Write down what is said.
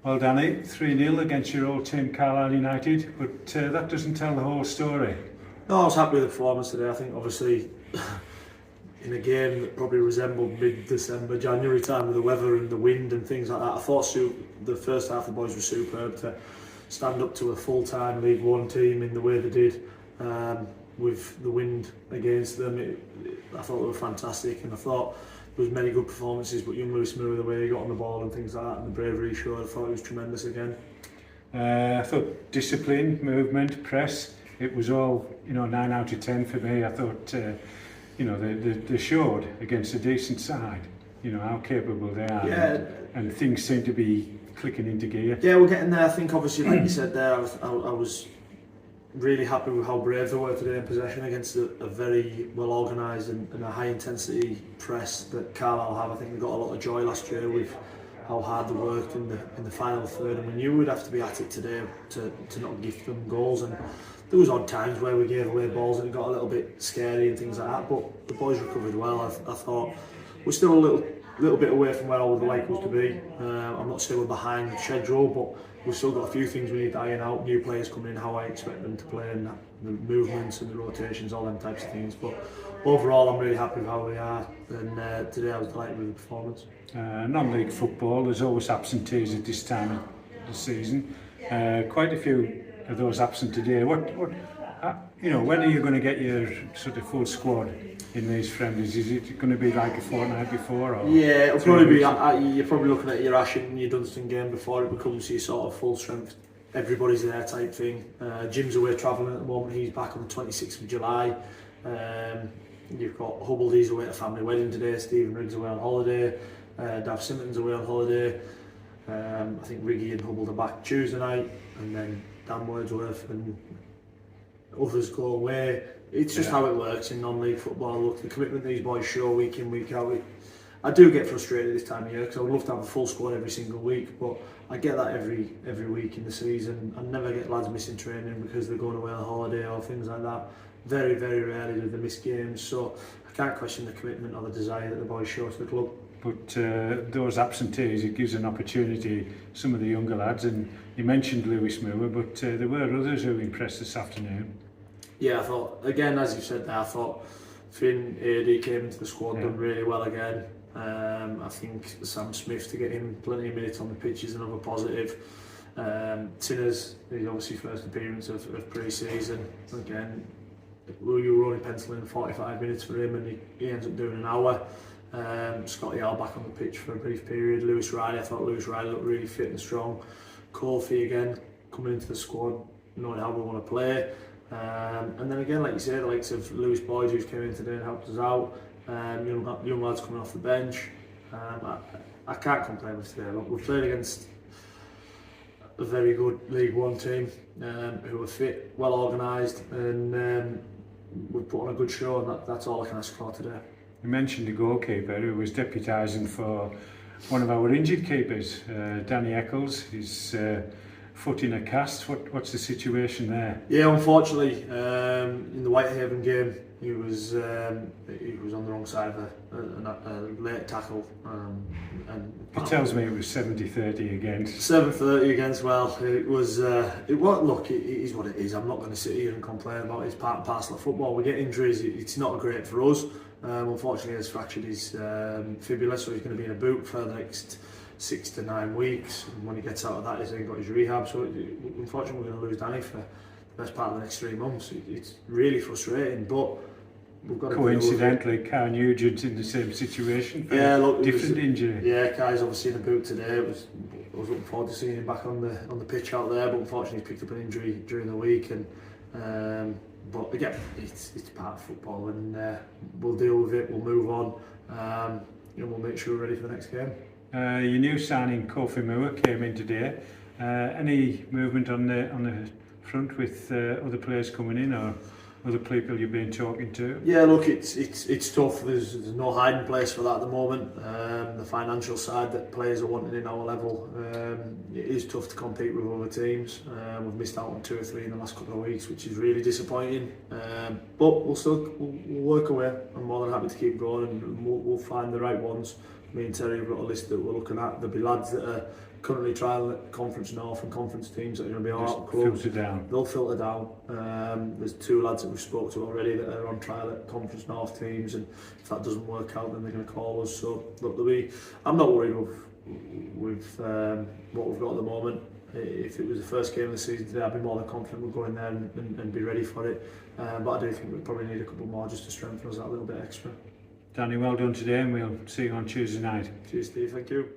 Well, Danny, 3-0 against your old team Carlisle United, but that doesn't tell the whole story. No, I was happy with the performance today. I think obviously in a game that probably resembled mid-December, January time with the weather and the wind and things like that, I thought the first half the boys were superb to stand up to a full-time League One team in the way they did, with the wind against them. I thought they were fantastic, and I thought there was many good performances, but young Lewis Miller, the way he got on the ball and things like that, and the bravery he showed, I thought he was tremendous again. I thought discipline, movement, press, it was all 9 out of 10 for me. I thought they showed against a decent side how capable they are, Yeah. and things seem to be clicking into gear. Yeah, we're getting there. I think obviously, like you said there, I was really happy with how brave they were today in possession against a very well organised and a high intensity press that Carlisle have. I think they got a lot of joy last year with how hard they worked in the final third, and we knew we'd have to be at it today to not give them goals. And there was odd times where we gave away balls and it got a little bit scary and things like that, but the boys recovered well. I thought we're still a little bit away from where I would like us to be. I'm not saying we're behind schedule, but we've still got a few things we need to iron out. New players coming in, how I expect them to play, and the movements and the rotations, all them types of things. But overall, I'm really happy with how we are, and today I was delighted with the performance. Non-league football, there's always absentees at this time of the season. Quite a few of those absent today. When are you going to get your sort of full squad in these friendlies? Is it going to be like a fortnight before? Or yeah, it'll probably be. You're probably looking at your Ashton and your Dunstan game before it becomes your sort of full strength, everybody's there type thing. Jim's away travelling at the moment. He's back on the 26th of July. You've got Hubble, he's away at a family wedding today. Stephen Riggs away on holiday. Dav Simmons away on holiday. I think Riggy and Hubble are back Tuesday night, and then Dan Wordsworth and others go away. It's just how it works in non-league football. Look, the commitment these boys show week in, week out. I do get frustrated this time of year because I would love to have a full squad every single week, but I get that every week in the season. I never get lads missing training because they're going away on holiday or things like that. Very, very rarely do they miss games, so I can't question the commitment or the desire that the boys show to the club. But those absentees, it gives an opportunity, some of the younger lads, and you mentioned Lewis Miller, but there were others who impressed this afternoon. Yeah, I thought, again, as you said there, I thought Finn AD came into the squad, done really well again. I think Sam Smith, to get him plenty of minutes on the pitch, is another positive. Tinners, his obviously first appearance of pre-season, again, we were only penciling 45 minutes for him and he ends up doing an hour. Scotty Al back on the pitch for a brief period. Lewis Riley, I thought Lewis Riley looked really fit and strong. Kofi again coming into the squad, knowing how we want to play. And then again, like you said, the likes of Lewis Boyd, who's came in today and helped us out. Young lads coming off the bench. I can't complain with today. Look, we've played against a very good League One team who are fit, well organised, and we've put on a good show, and that's all I can ask for today. You mentioned the goalkeeper who was deputising for one of our injured keepers, Danny Eccles. His foot in a cast. What's the situation there? Yeah, unfortunately, in the Whitehaven game, he was on the wrong side of a late tackle. And it tells me it was 70-30 against. 7-30 against. Well, it was. Look, it is what it is. I'm not going to sit here and complain about it. It's part and parcel of football. We get injuries. It's not great for us. Unfortunately, he's fractured his fibula, so he's going to be in a boot for the next 6 to 9 weeks. And when he gets out of that, he's then got his rehab. So unfortunately, we're going to lose Danny for the best part of the next 3 months. It's really frustrating, but we've got to. Coincidentally, Kai Nugent's in the same situation. Yeah, look, different injury. Yeah, Kai's obviously in a boot today. I was looking forward to seeing him back on the pitch out there, but unfortunately, he's picked up an injury during the week. And but again, it's part of football, and we'll deal with it. We'll move on. We'll make sure we're ready for the next game. Your new signing, Kofi Moore, came in today. Any movement on the front with other players coming in, or other people you've been talking to? Yeah, look, it's tough. There's no hiding place for that at the moment. The financial side that players are wanting in our level, it is tough to compete with other teams. We've missed out on 2 or 3 in the last couple of weeks, which is really disappointing. But we'll work away. I'm more than happy to keep going, and we'll find the right ones. me and Terry have got a list that we're looking at. There'll be lads that are currently trialling at Conference North and Conference teams that are going to be out clubs. Filter down. They'll filter down. There's 2 lads that we've spoke to already that are on trial at Conference North teams, and if that doesn't work out, then they're going to call us. So look, I'm not worried with what we've got at the moment. If it was the first game of the season today, I'd be more than confident we'll go in there and be ready for it. But I do think we probably need a couple more just to strengthen us that little bit extra. Danny, well done today, and we'll see you on Tuesday night. Cheers, Steve. Thank you.